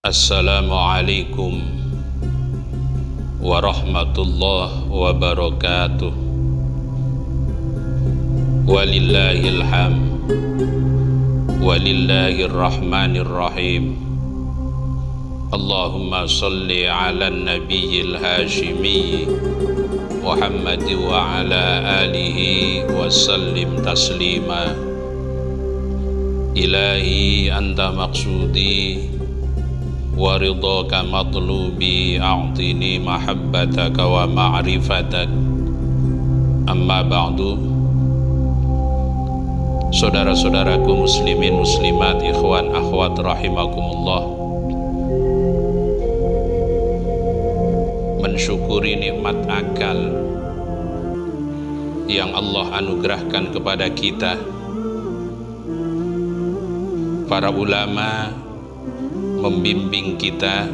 Assalamualaikum warahmatullahi wabarakatuh. Walillahil hamd walillahirrahmanirrahim. Allahumma salli ala nabiyil hashimi Muhammad wa ala alihi wa sallim taslima. Ilahi anta maqsudi wa ridhaka matlubi, a'tini mahabbataka wa ma'rifatak. Amma ba'du. Saudara-saudaraku muslimin muslimat, ikhwan akhwat rahimakumullah, mensyukuri nikmat akal yang Allah anugerahkan kepada kita. Para ulama membimbing kita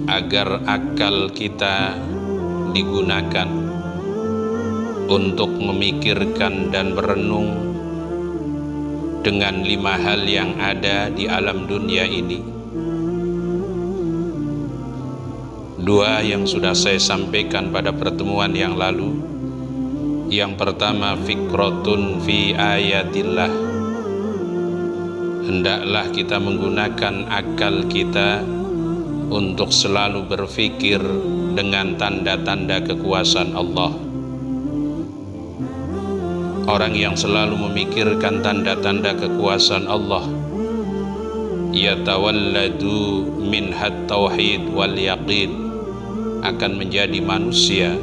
agar akal kita digunakan untuk memikirkan dan merenung dengan 5 hal yang ada di alam dunia ini. 2 yang sudah saya sampaikan pada pertemuan yang lalu. Yang pertama, fikratun fi ayatillah. Hendaklah kita menggunakan akal kita untuk selalu berfikir dengan tanda-tanda kekuasaan Allah. Orang yang selalu memikirkan tanda-tanda kekuasaan Allah, yatawalladu minhat tauhid wal yaqin, akan menjadi manusia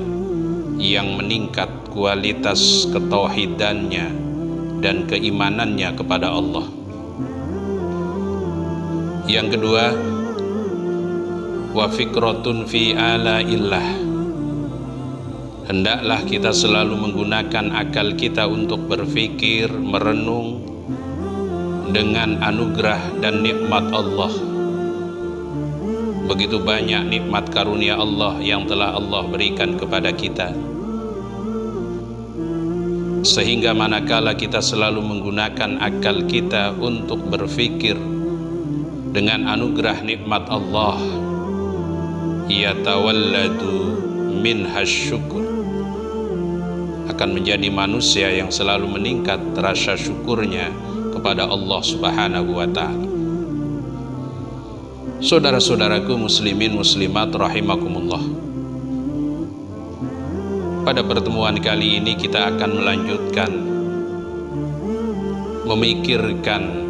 yang meningkat kualitas ketauhidannya dan keimanannya kepada Allah. Yang kedua, wa fikratun fi alaillah. Hendaklah kita selalu menggunakan akal kita untuk berfikir, merenung dengan anugerah dan nikmat Allah. Begitu banyak nikmat karunia Allah yang telah Allah berikan kepada kita, sehingga manakala kita selalu menggunakan akal kita untuk berfikir dengan anugerah nikmat Allah, yatawalladu minhas syukur, akan menjadi manusia yang selalu meningkat rasa syukurnya kepada Allah Subhanahu wa ta'ala. Saudara-saudaraku muslimin muslimat rahimakumullah, pada pertemuan kali ini kita akan melanjutkan memikirkan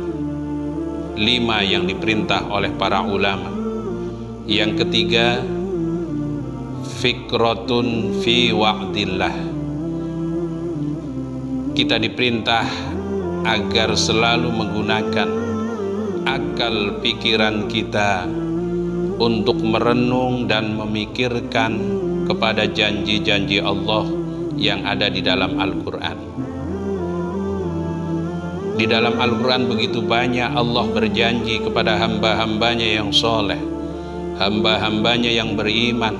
5 yang diperintah oleh para ulama. Yang ketiga, fikratun fi wa'dillah. Kita diperintah agar selalu menggunakan akal pikiran kita untuk merenung dan memikirkan kepada janji-janji Allah yang ada di dalam Al-Quran. Di dalam Al-Quran begitu banyak Allah berjanji kepada hamba-hambanya yang soleh, hamba-hambanya yang beriman,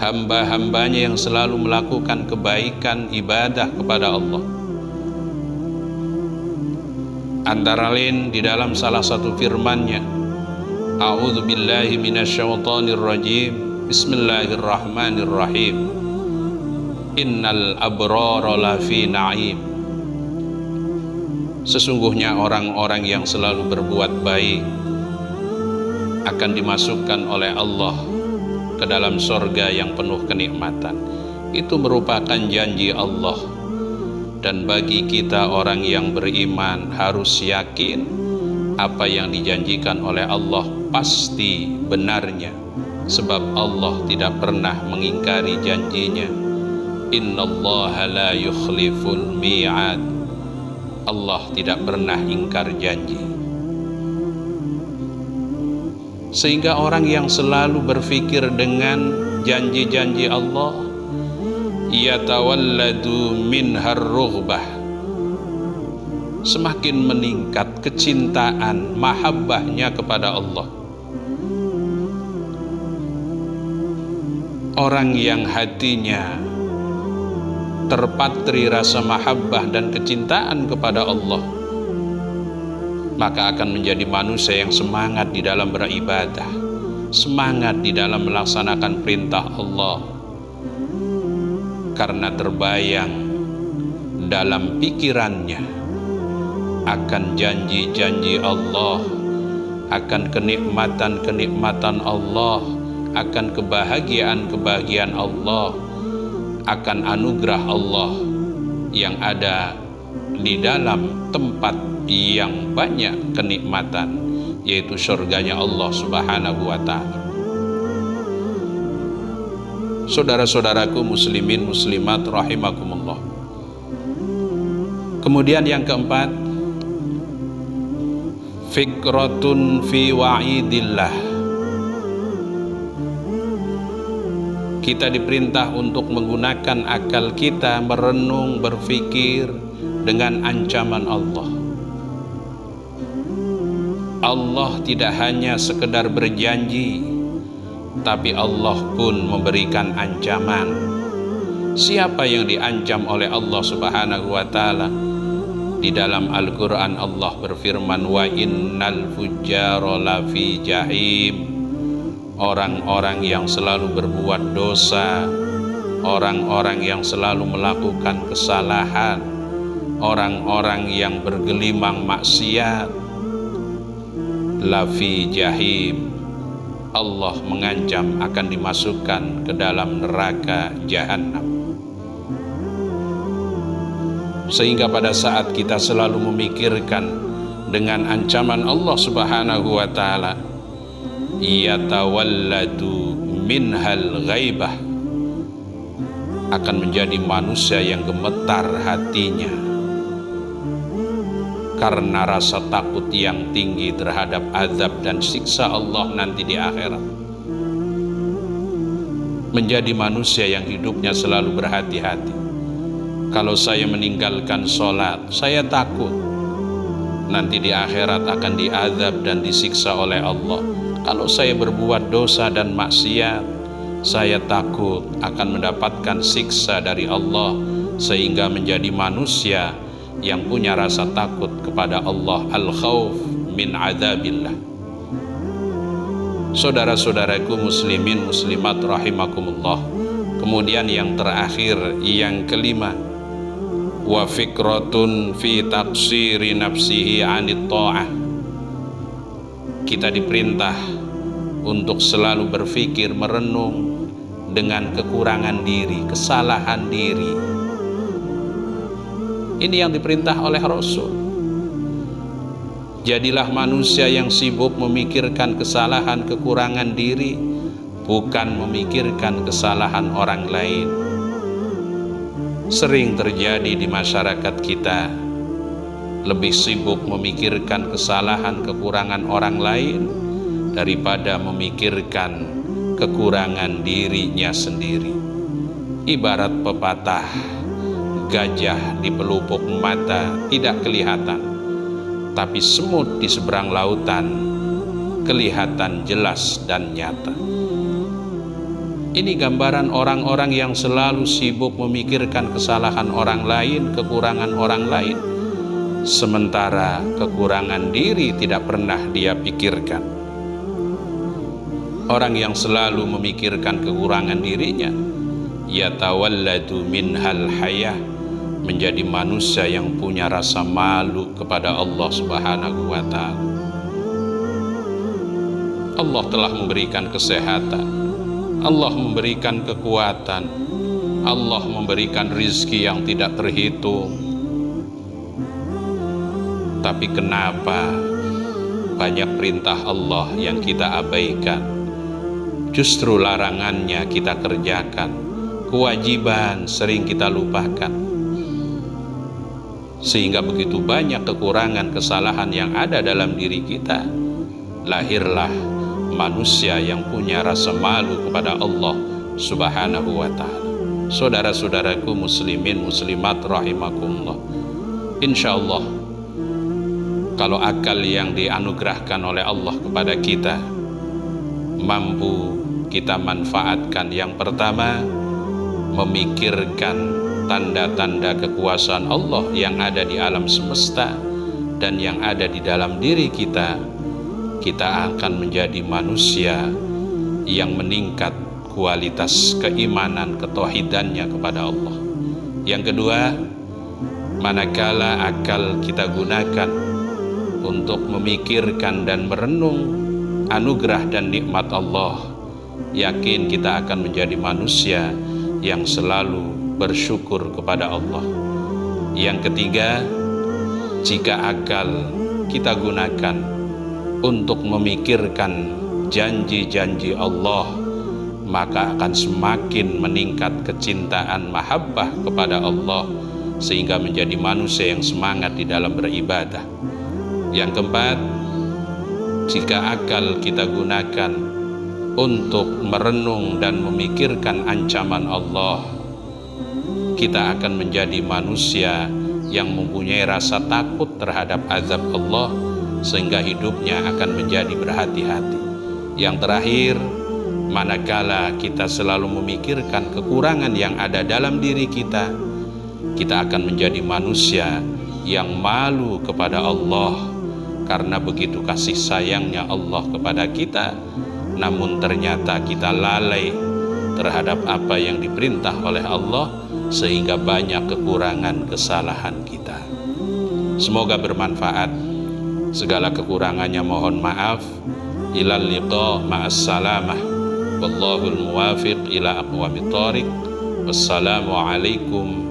hamba-hambanya yang selalu melakukan kebaikan ibadah kepada Allah. Antara lain di dalam salah satu firman-Nya, A'udzu billahi minasyaitonir rajim, Bismillahirrahmanirrahim, Innal abrara lafi na'im. Sesungguhnya orang-orang yang selalu berbuat baik akan dimasukkan oleh Allah ke dalam surga yang penuh kenikmatan. Itu merupakan janji Allah. Dan bagi kita orang yang beriman harus yakin apa yang dijanjikan oleh Allah pasti benarnya, sebab Allah tidak pernah mengingkari janjinya. Innallaha la yukhliful mi'ad. Allah tidak pernah ingkar janji. Sehingga orang yang selalu berfikir dengan janji-janji Allah, yatawalladu minhar rughbah, semakin meningkat kecintaan, mahabbahnya kepada Allah. Orang yang hatinya terpatri rasa mahabbah dan kecintaan kepada Allah, maka akan menjadi manusia yang semangat di dalam beribadah, semangat di dalam melaksanakan perintah Allah, karena terbayang dalam pikirannya akan janji-janji Allah, akan kenikmatan-kenikmatan Allah, akan kebahagiaan-kebahagiaan Allah, akan anugerah Allah yang ada di dalam tempat yang banyak kenikmatan, yaitu surganya Allah Subhanahu wa Ta'ala. Saudara-saudaraku muslimin muslimat rahimakumullah. Kemudian yang keempat, fikratun fi wa'idillah. Kita diperintah untuk menggunakan akal kita merenung, berpikir dengan ancaman Allah. Allah tidak hanya sekedar berjanji, tapi Allah pun memberikan ancaman. Siapa yang diancam oleh Allah Subhanahu wa Ta'ala? Di dalam Al-Quran Allah berfirman, wa innal fujjara lafi jahim. Orang-orang yang selalu berbuat dosa, orang-orang yang selalu melakukan kesalahan, orang-orang yang bergelimang maksiat, lafi jahim, Allah mengancam akan dimasukkan ke dalam neraka jahanam. Sehingga pada saat kita selalu memikirkan dengan ancaman Allah Subhanahu wa Ta'ala, yatawalladu minhal ghaibah, akan menjadi manusia yang gemetar hatinya karena rasa takut yang tinggi terhadap azab dan siksa Allah nanti di akhirat. Menjadi manusia yang hidupnya selalu berhati-hati. Kalau saya meninggalkan sholat, saya takut nanti di akhirat akan diazab dan disiksa oleh Allah. Kalau saya berbuat dosa dan maksiat, saya takut akan mendapatkan siksa dari Allah, sehingga menjadi manusia yang punya rasa takut kepada Allah, al-khawf min adzabillah. Saudara-saudaraku muslimin muslimat rahimakumullah. Kemudian yang terakhir, yang kelima, wa fikratun fi taqsiri nafsihi anit ta'ah. Kita diperintah untuk selalu berpikir, merenung dengan kekurangan diri, kesalahan diri. Ini yang diperintah oleh Rasul. Jadilah manusia yang sibuk memikirkan kesalahan, kekurangan diri, bukan memikirkan kesalahan orang lain. Sering terjadi di masyarakat kita, lebih sibuk memikirkan kesalahan, kekurangan orang lain daripada memikirkan kekurangan dirinya sendiri. Ibarat pepatah, gajah di pelupuk mata tidak kelihatan, tapi semut di seberang lautan kelihatan jelas dan nyata. Ini gambaran orang-orang yang selalu sibuk memikirkan kesalahan orang lain, kekurangan orang lain, sementara kekurangan diri tidak pernah dia pikirkan. Orang yang selalu memikirkan kekurangan dirinya, yatawalladu minhal hayah, menjadi manusia yang punya rasa malu kepada Allah Subhanahu wa Ta'ala. Allah telah memberikan kesehatan, Allah memberikan kekuatan, Allah memberikan rizki yang tidak terhitung. Tapi kenapa banyak perintah Allah yang kita abaikan? Justru larangannya kita kerjakan, kewajiban sering kita lupakan. Sehingga begitu banyak kekurangan, kesalahan yang ada dalam diri kita, lahirlah manusia yang punya rasa malu kepada Allah Subhanahu wa Ta'ala. Saudara-saudaraku muslimin muslimat rahimakumullah, insyaallah kalau akal yang dianugerahkan oleh Allah kepada kita mampu kita manfaatkan. Yang pertama, memikirkan tanda-tanda kekuasaan Allah yang ada di alam semesta, dan yang ada di dalam diri kita, kita akan menjadi manusia yang meningkat kualitas keimanan, ketauhidannya kepada Allah. Yang kedua, manakala akal kita gunakan untuk memikirkan dan merenung anugerah dan nikmat Allah, yakin kita akan menjadi manusia yang selalu bersyukur kepada Allah. Yang ketiga, jika akal kita gunakan untuk memikirkan janji-janji Allah, maka akan semakin meningkat kecintaan mahabbah kepada Allah, sehingga menjadi manusia yang semangat di dalam beribadah. Yang keempat, jika akal kita gunakan untuk merenung dan memikirkan ancaman Allah, kita akan menjadi manusia yang mempunyai rasa takut terhadap azab Allah, sehingga hidupnya akan menjadi berhati-hati. Yang terakhir, manakala kita selalu memikirkan kekurangan yang ada dalam diri kita, kita akan menjadi manusia yang malu kepada Allah, karena begitu kasih sayangnya Allah kepada kita, namun ternyata kita lalai terhadap apa yang diperintah oleh Allah, sehingga banyak kekurangan kesalahan kita. Semoga bermanfaat. Segala kekurangannya mohon maaf. Ilal liqa ma'as salamah. Wallahul muwafiq ila aqwamit thoriq. Wassalamualaikum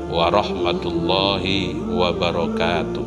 warahmatullahi wabarakatuh.